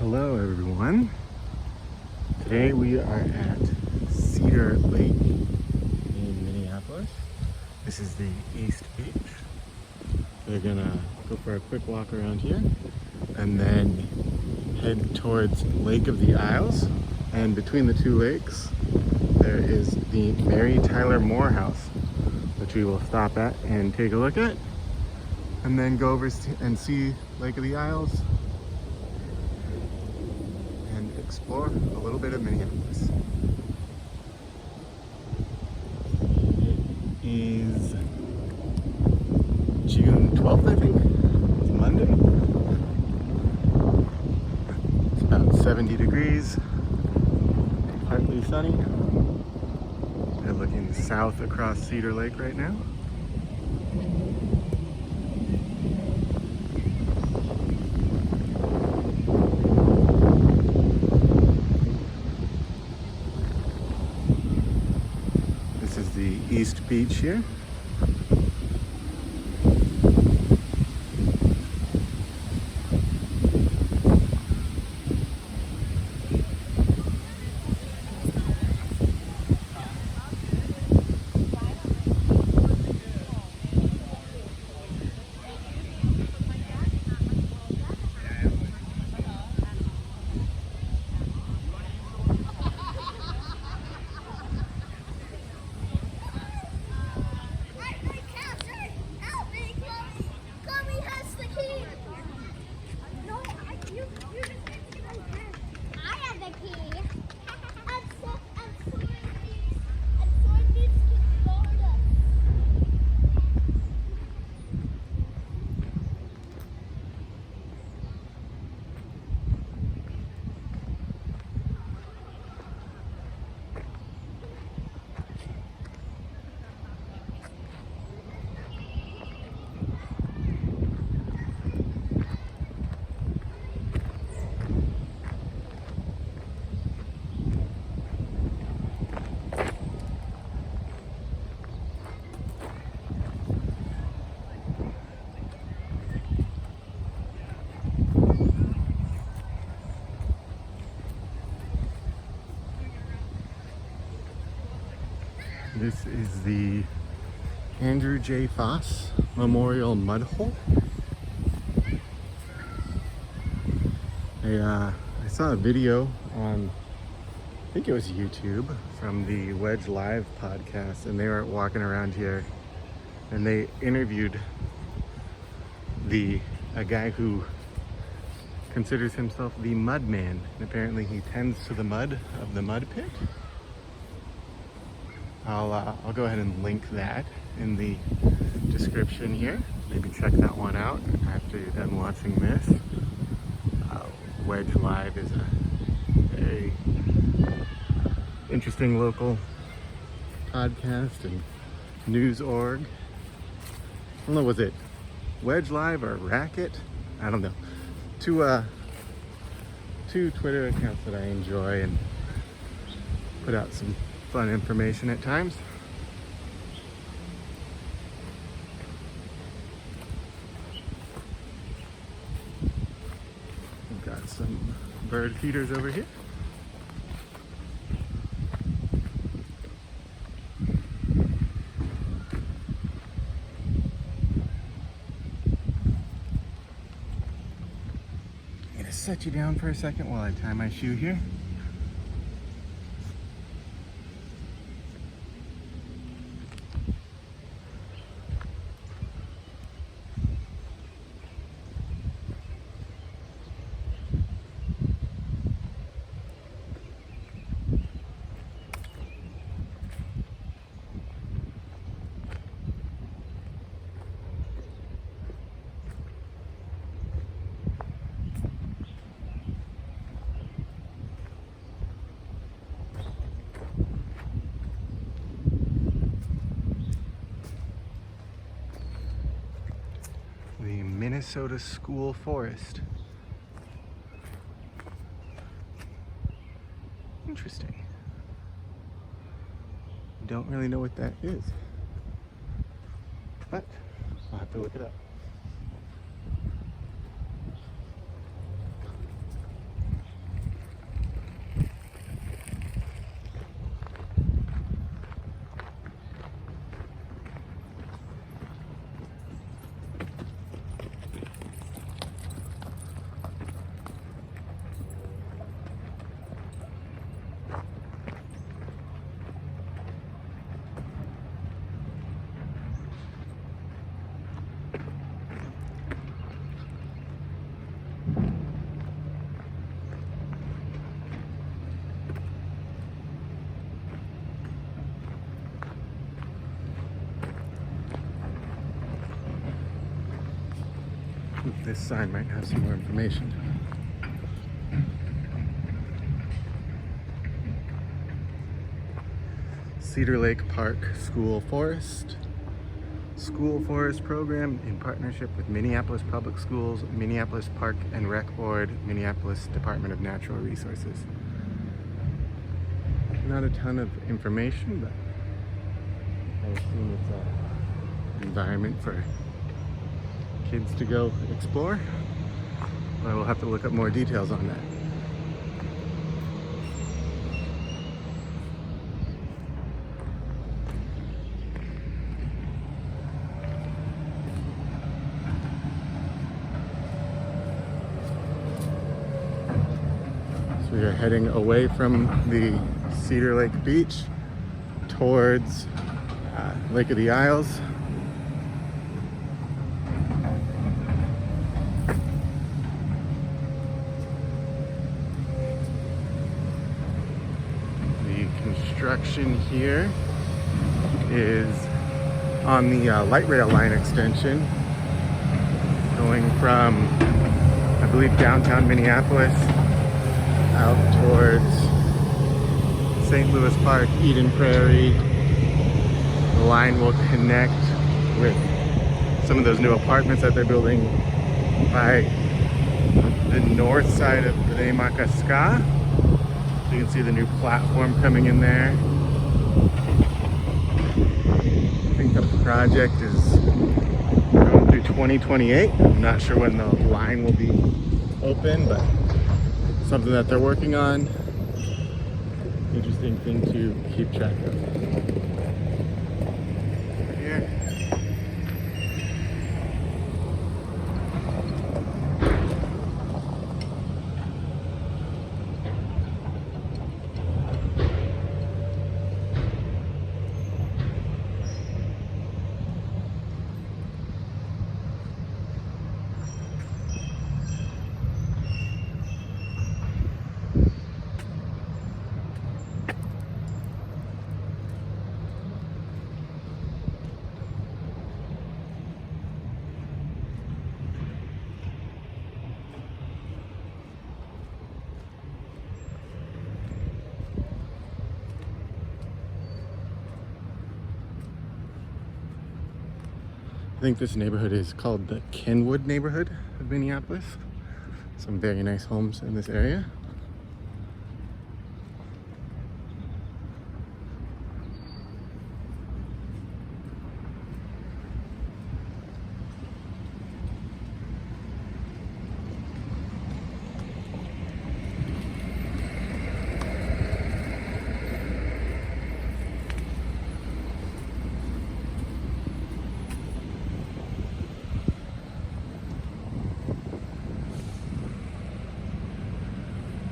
Hello everyone. Today we are at Cedar Lake in Minneapolis. This is the East Beach. We're gonna go for a quick walk around here and then head towards Lake of the Isles. And between the two lakes there is the Mary Tyler Moore House, which we will stop at and take a look at, and then go over and see Lake of the Isles and explore a little bit of Minneapolis. It is June 12th, I think. It's Monday. It's about 70 degrees, partly sunny. We're looking south across Cedar Lake right now. This is the East Beach here. This is the Andrew J. Foss Memorial Mud Hole. I saw a video on, I think it was YouTube, from the Wedge Live podcast, and they were walking around here and they interviewed a guy who considers himself the mud man, and apparently he tends to the mud of the mud pit. I'll go ahead and link that in the description here. Maybe check that one out after you're done watching this. Wedge Live is a very interesting local podcast and news org. I don't know, was it Wedge Live or Racket? I don't know. Two Twitter accounts that I enjoy and put out some fun information at times. We've got some bird feeders over here. I'm gonna set you down for a second while I tie my shoe here. The Minnesota School Forest. Interesting. Don't really know what that is, but I'll have to look it up. This sign might have some more information. Cedar Lake Park School Forest program in partnership with Minneapolis Public Schools, Minneapolis Park and Rec Board, Minneapolis Department of Natural Resources. Not a ton of information, but I assume it's an environment for kids to go explore. I will have to look up more details on that. We are heading away from the Cedar Lake Beach towards Lake of the Isles. The construction here is on the light rail line extension going from, I believe, downtown Minneapolis out towards St. Louis Park, Eden Prairie. The line will connect with some of those new apartments that they're building by the north side of B'nai Makaska. So you can see the new platform coming in there. I think the project is going through 2028. I'm not sure when the line will be open, but something that they're working on. Interesting thing to keep track of. Here. I think this neighborhood is called the Kenwood neighborhood of Minneapolis. Some very nice homes in this area.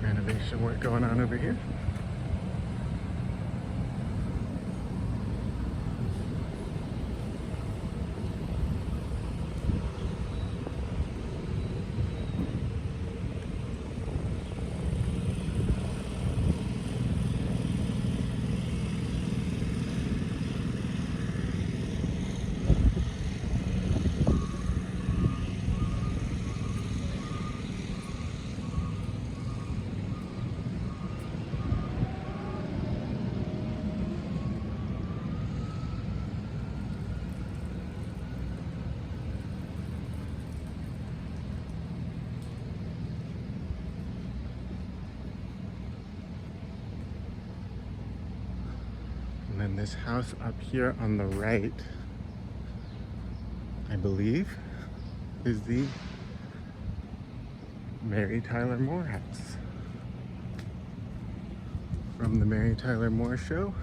Renovation work going on over here. And then this house up here on the right, I believe, is the Mary Tyler Moore house from the Mary Tyler Moore Show.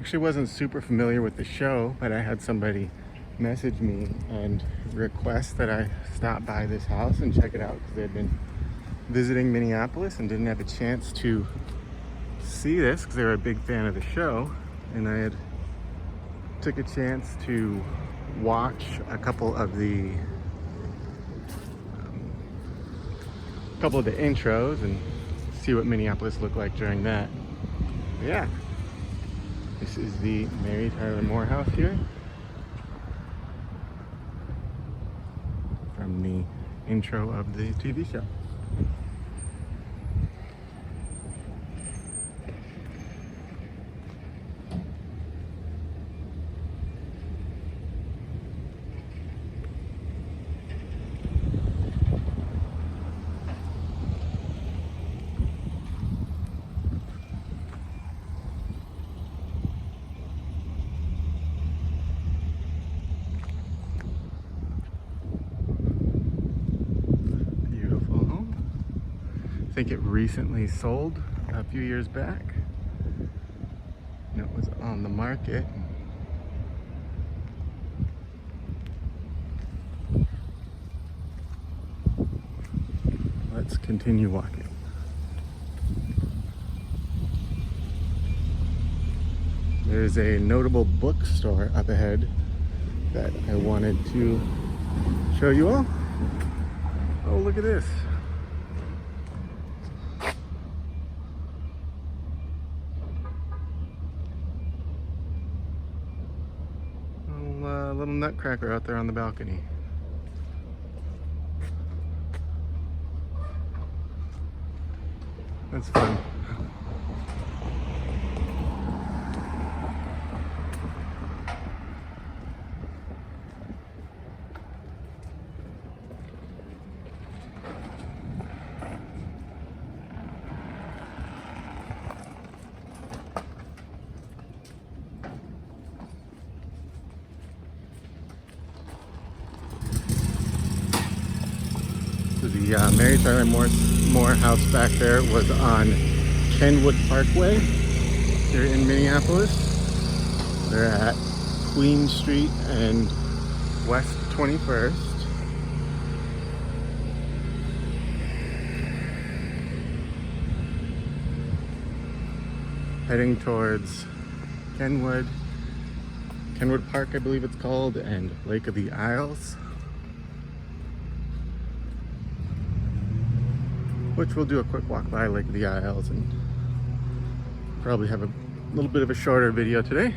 Actually wasn't super familiar with the show, but I had somebody message me and request that I stop by this house and check it out because they had been visiting Minneapolis and didn't have a chance to see this because they were a big fan of the show. And I had took a chance to watch a couple of the intros and see what Minneapolis looked like during that. But yeah, this is the Mary Tyler Moore house here from the intro of the TV show. I think it recently sold a few years back, and it was on the market. Let's continue walking. There's a notable bookstore up ahead that I wanted to show you all. Oh, look at this. Little nutcracker out there on the balcony. That's fun. The Mary Tyler Moore house back there was on Kenwood Parkway here in Minneapolis. They're at Queen Street and West 21st. Heading towards Kenwood Park, I believe it's called, and Lake of the Isles, which we'll do a quick walk by Lake of the Isles and probably have a little bit of a shorter video today.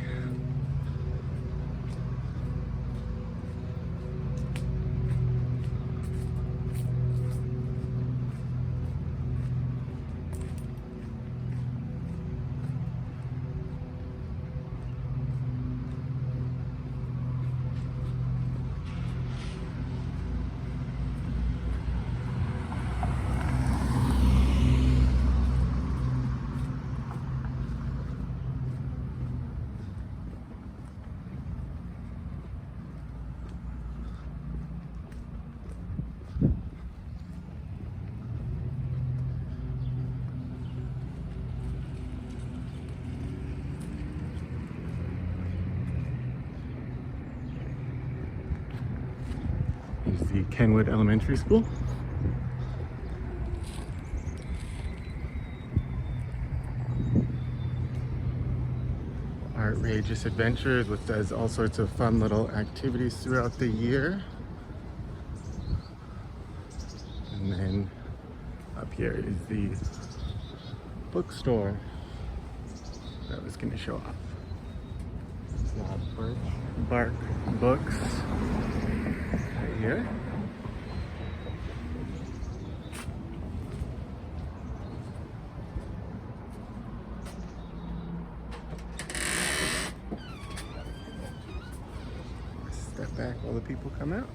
Here's the Kenwood Elementary School. Outrageous Adventures, which does all sorts of fun little activities throughout the year. And then up here is the bookstore that I was going to show off. It's not Birchbark Books right here. Step back while the people come out.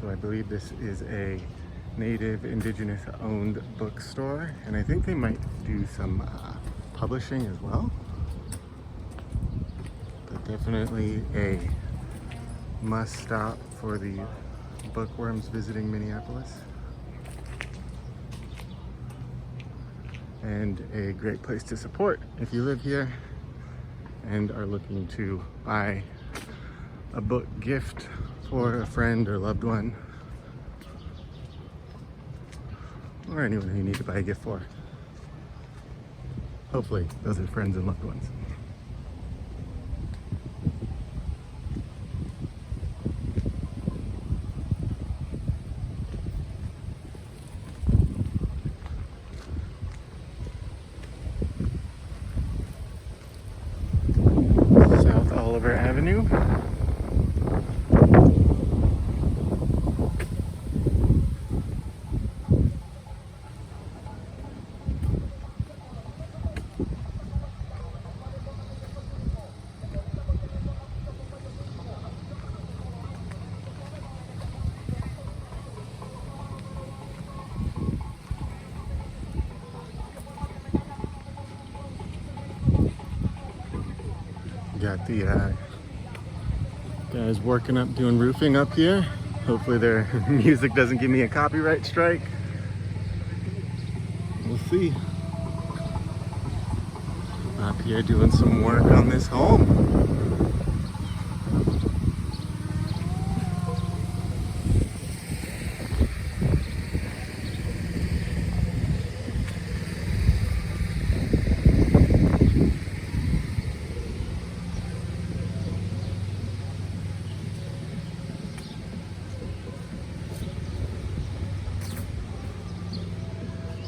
So I believe this is a native indigenous owned bookstore, and I think they might do some publishing as well. But definitely a must stop for the bookworms visiting Minneapolis. and a great place to support if you live here and are looking to buy a book gift for a friend or loved one, or anyone who you need to buy a gift for. Hopefully those are friends and loved ones. South Oliver Avenue. Got the guys working up, doing roofing up here. Hopefully their music doesn't give me a copyright strike. We'll see. Up here doing some work on this home.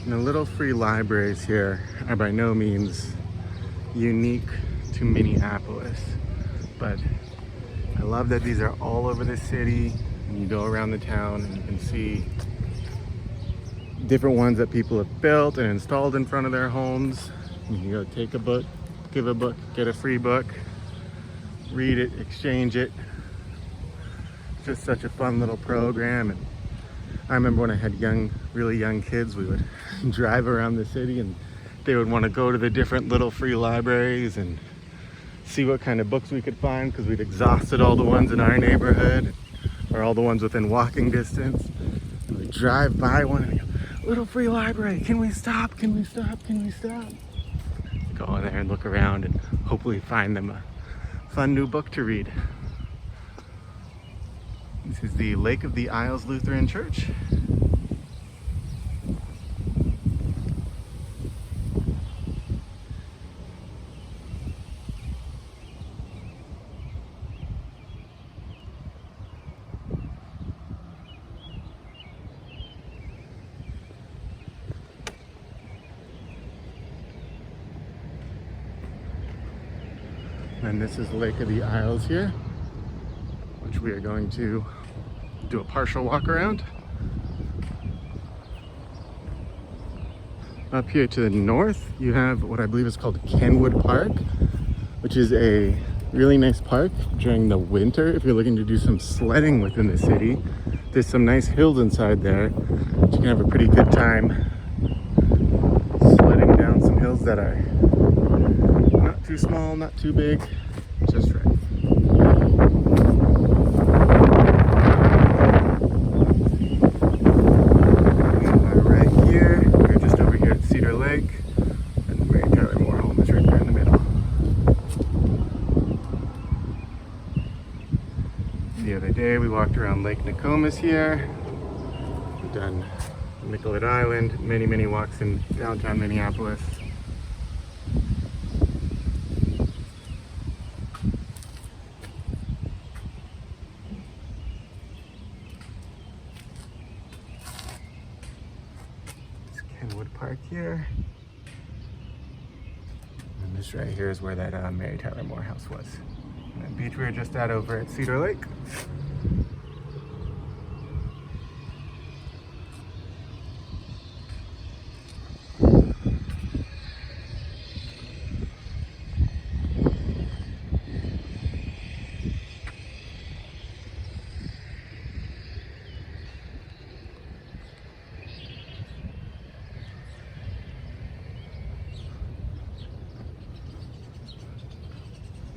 And the little free libraries here are by no means unique to Minneapolis, but I love that these are all over the city, and you go around the town and you can see different ones that people have built and installed in front of their homes. You can go take a book, give a book, get a free book, read it, exchange it. Just such a fun little program. And I remember when I had really young kids, we would drive around the city and they would want to go to the different little free libraries and see what kind of books we could find, because we'd exhausted all the ones in our neighborhood or all the ones within walking distance. And we'd drive by one and go, "Little free library, can we stop? Can we stop? Can we stop?" Go in there and look around and hopefully find them a fun new book to read. This is the Lake of the Isles Lutheran Church. And this is the Lake of the Isles here, which we are going to do a partial walk around. Up here to the north, you have what I believe is called Kenwood Park, which is a really nice park during the winter if you're looking to do some sledding within the city. There's some nice hills inside there. You can have a pretty good time sledding down some hills that are not too small, not too big, just right. Right here, we're just over here at Cedar Lake, and the Mary Tyler Moore home is right there in the middle. The other day we walked around Lake Nokomis here. We've done Nicollet Island, many walks in downtown Minneapolis. Kenwood Park here. And this right here is where that Mary Tyler Moore house was. And that beach we were just at over at Cedar Lake.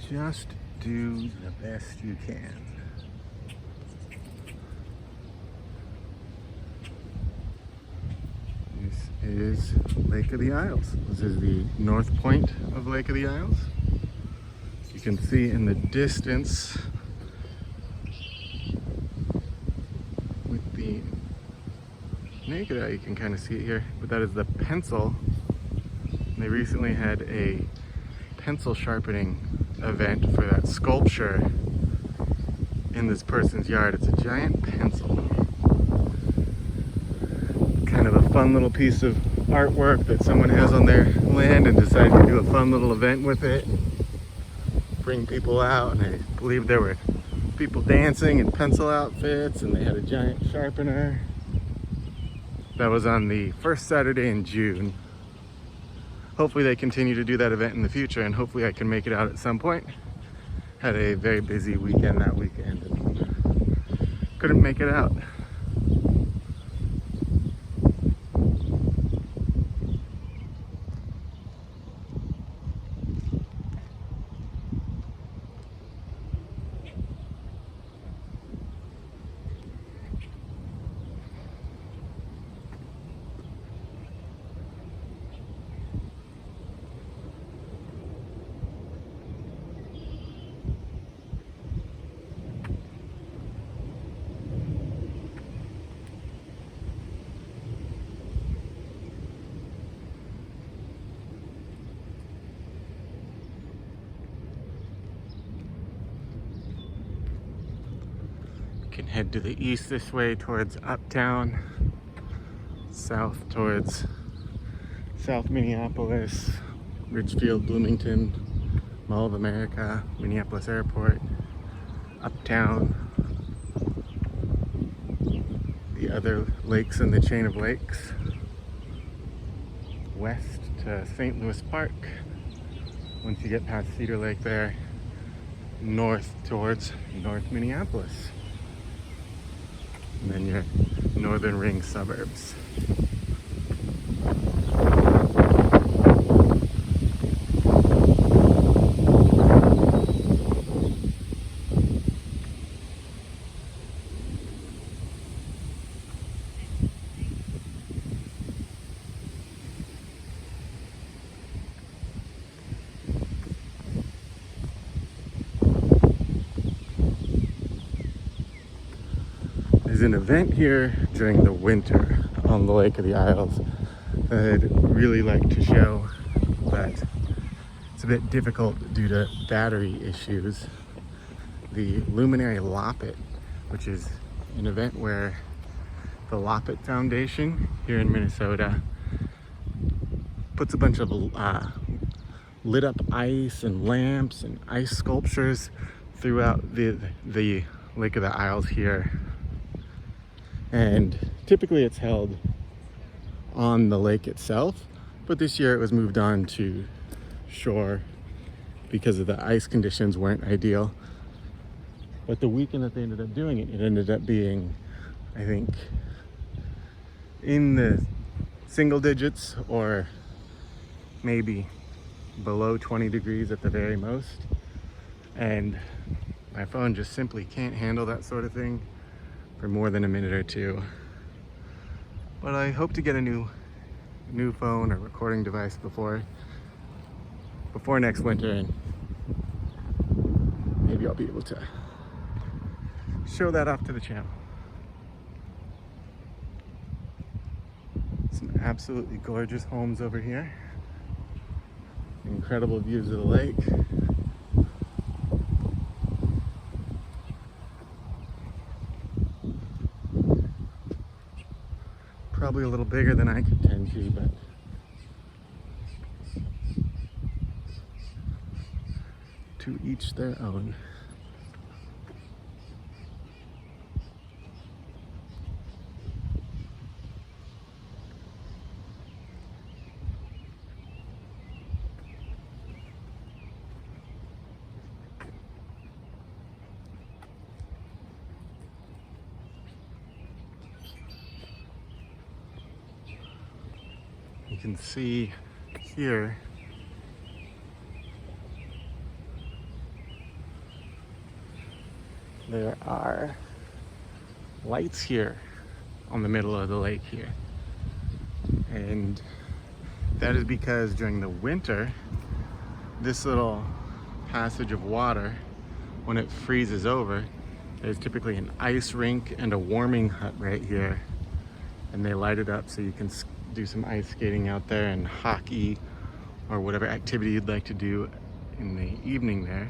Just do the best you can. These is Lake of the Isles. This is the north point of Lake of the Isles. You can see in the distance with the naked eye, you can kind of see it here, but that is the pencil. They recently had a pencil sharpening event for that sculpture in this person's yard. It's a giant pencil. Kind of a fun little piece of artwork that someone has on their land and decided to do a fun little event with it. Bring people out, and I believe there were people dancing in pencil outfits, and they had a giant sharpener. That was on the first Saturday in June. Hopefully they continue to do that event in the future, and hopefully I can make it out at some point. Had a very busy weekend that weekend and couldn't make it out. Can head to the east this way towards Uptown, south towards South Minneapolis, Ridgefield, Bloomington, Mall of America, Minneapolis Airport, Uptown, the other lakes in the chain of lakes, west to St. Louis Park. Once you get past Cedar Lake there, north towards North Minneapolis. And then your northern ring suburbs. There's an event here during the winter on the Lake of the Isles that I'd really like to show, but it's a bit difficult due to battery issues. The Luminary Loppet, which is an event where the Loppet Foundation here in Minnesota puts a bunch of lit up ice and lamps and ice sculptures throughout the Lake of the Isles here. And typically it's held on the lake itself, but this year it was moved on to shore because of the ice conditions weren't ideal. But the weekend that they ended up doing it, it ended up being, I think, in the single digits or maybe below 20 degrees at the very most. And my phone just simply can't handle that sort of thing for more than a minute or two. But I hope to get a new phone or recording device before next winter, and maybe I'll be able to show that off to the channel. Some absolutely gorgeous homes over here. Incredible views of the lake. Probably a little bigger than I could tend to, but to each their own. You can see here there are lights here on the middle of the lake here. And that is because during the winter, this little passage of water, when it freezes over, there's typically an ice rink and a warming hut right here. And they light it up so you can do some ice skating out there and hockey or whatever activity you'd like to do in the evening there.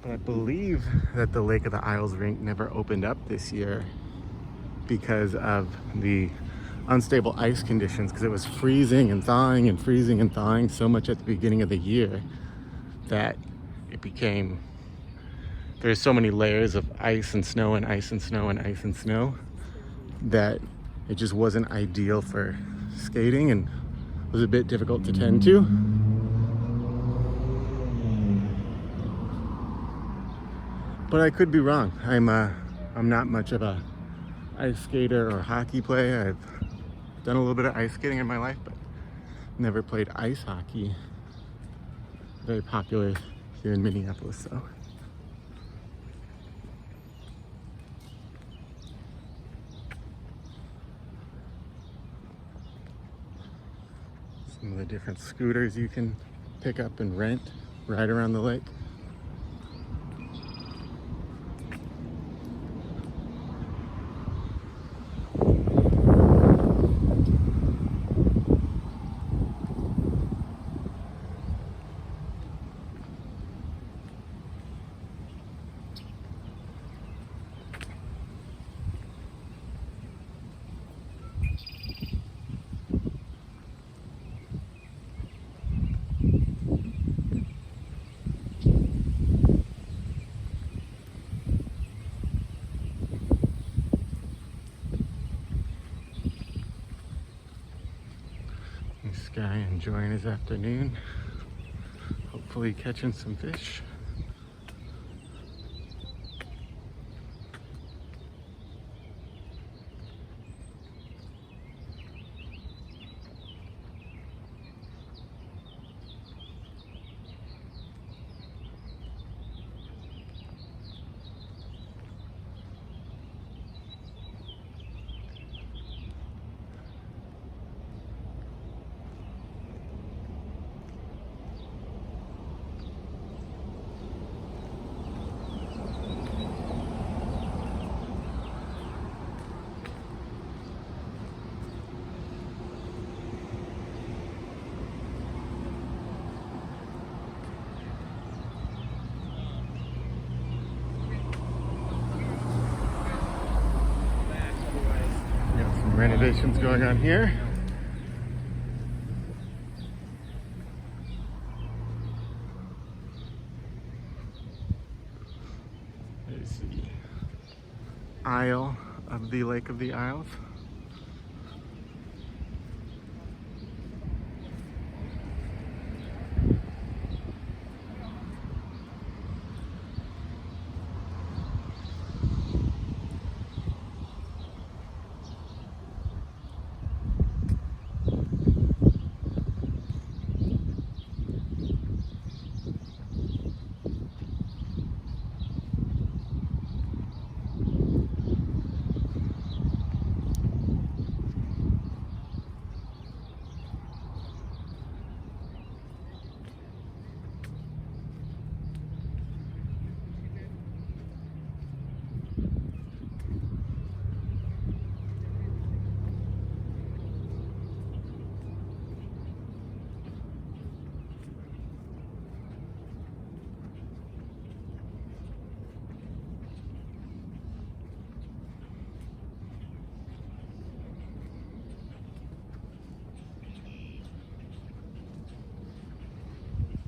But I believe that the Lake of the Isles rink never opened up this year because of the unstable ice conditions, because it was freezing and thawing and freezing and thawing so much at the beginning of the year that it became, there's so many layers of ice and snow and ice and snow and ice and snow that it just wasn't ideal for skating and was a bit difficult to tend to. But I could be wrong. I'm not much of a ice skater or hockey player. I've done a little bit of ice skating in my life, but never played ice hockey. Very popular here in Minneapolis, so. Some of the different scooters you can pick up and rent right around the lake. This guy enjoying his afternoon, hopefully catching some fish. Renovations going on here. There's the aisle of the Lake of the Isles.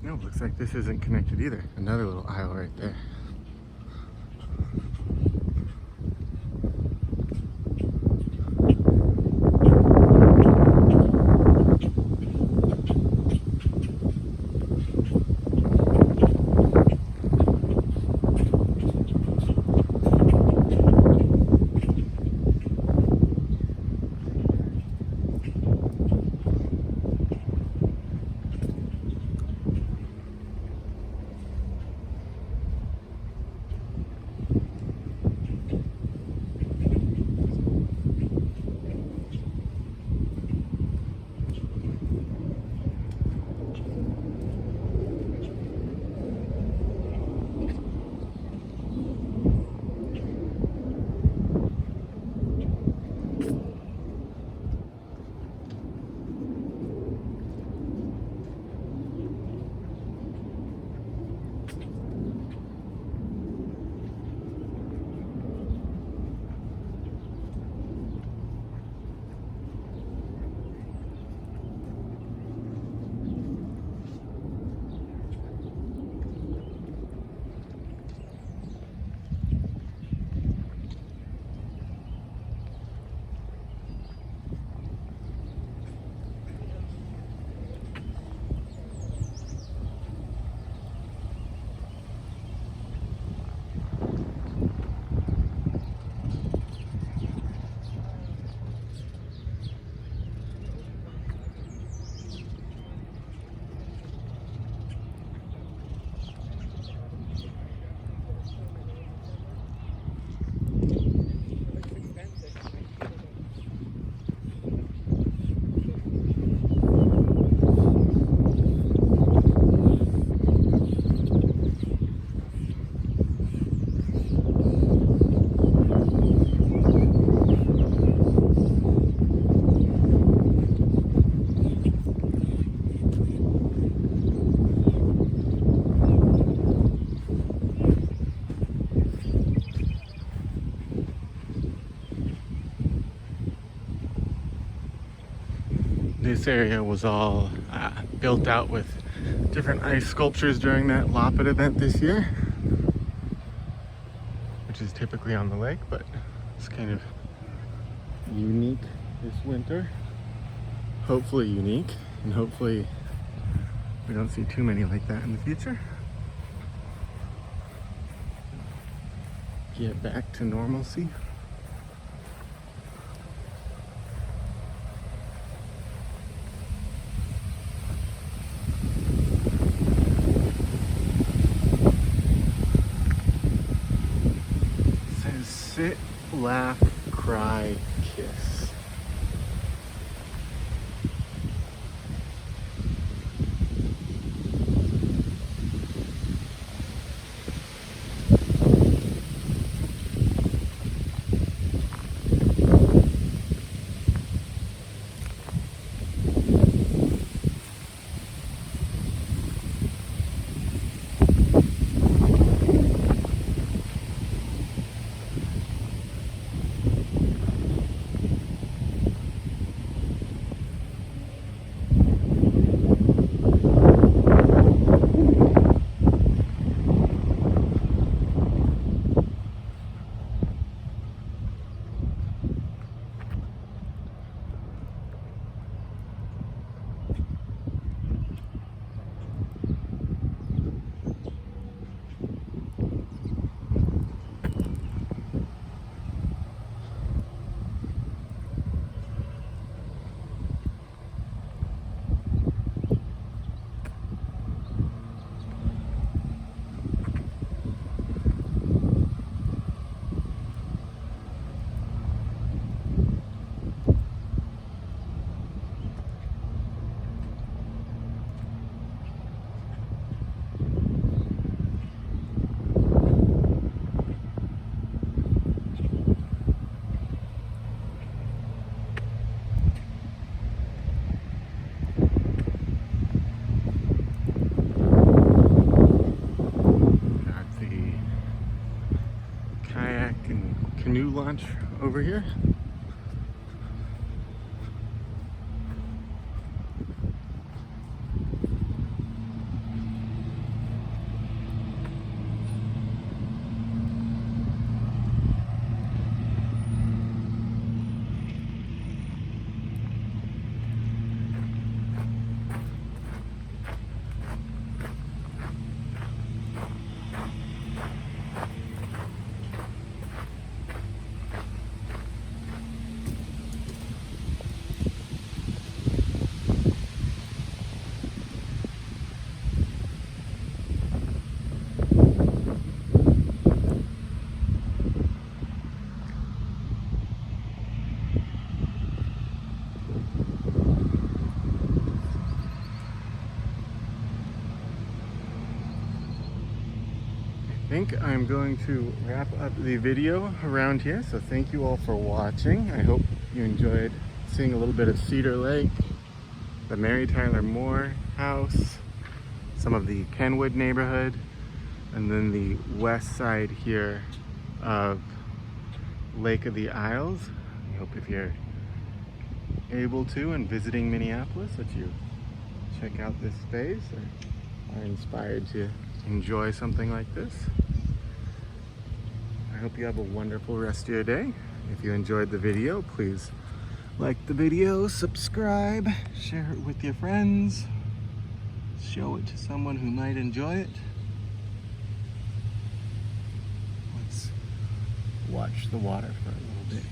No, looks like this isn't connected either. Another little aisle right there. this area was all built out with different ice sculptures during that Loppet event this year, which is typically on the lake, but it's kind of unique this winter. Hopefully unique, and hopefully we don't see too many like that in the future. Get back to normalcy. It says sit, laugh, cry, kiss. Canoe launch over here. I think I'm going to wrap up the video around here, so thank you all for watching. I hope you enjoyed seeing a little bit of Cedar Lake, the Mary Tyler Moore house, some of the Kenwood neighborhood, and then the west side here of Lake of the Isles. I hope if you're able to and visiting Minneapolis that you check out this space or are inspired to enjoy something like this. I hope you have a wonderful rest of your day. If you enjoyed the video, please like the video, subscribe, share it with your friends, show it to someone who might enjoy it. Let's watch the water for a little bit.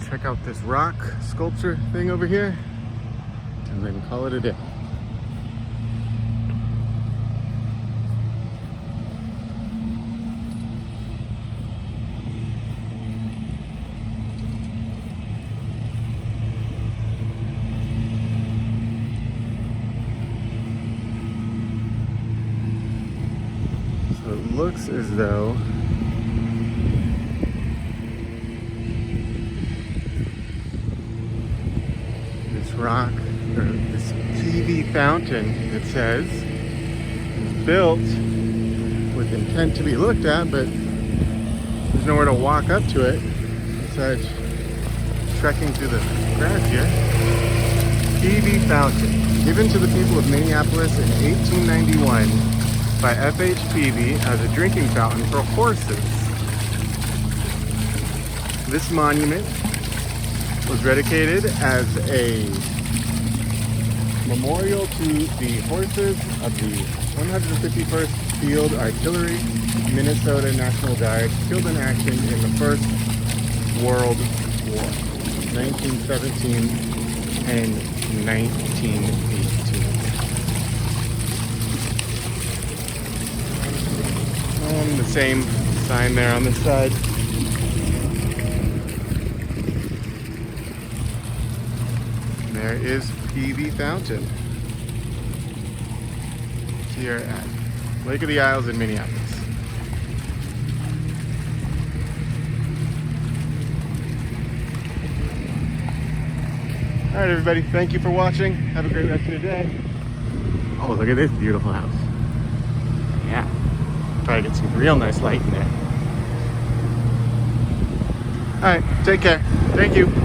check out this rock sculpture thing over here and then call it a day. So it looks as though this rock, or this PV fountain, it says, is built with intent to be looked at, but there's nowhere to walk up to it besides trekking through the grass here. PV fountain, given to the people of Minneapolis in 1891 by F.H. Peavy as a drinking fountain for horses. This monument was dedicated as a memorial to the horses of the 151st Field Artillery, Minnesota National Guard, killed in action in the First World War, 1917 and 1918. And the same sign there on this side. There is PV Fountain here at Lake of the Isles in Minneapolis. All right, everybody, thank you for watching. Have a great rest of your day. Oh, look at this beautiful house. Yeah, probably get some real nice light in there. All right, take care. Thank you.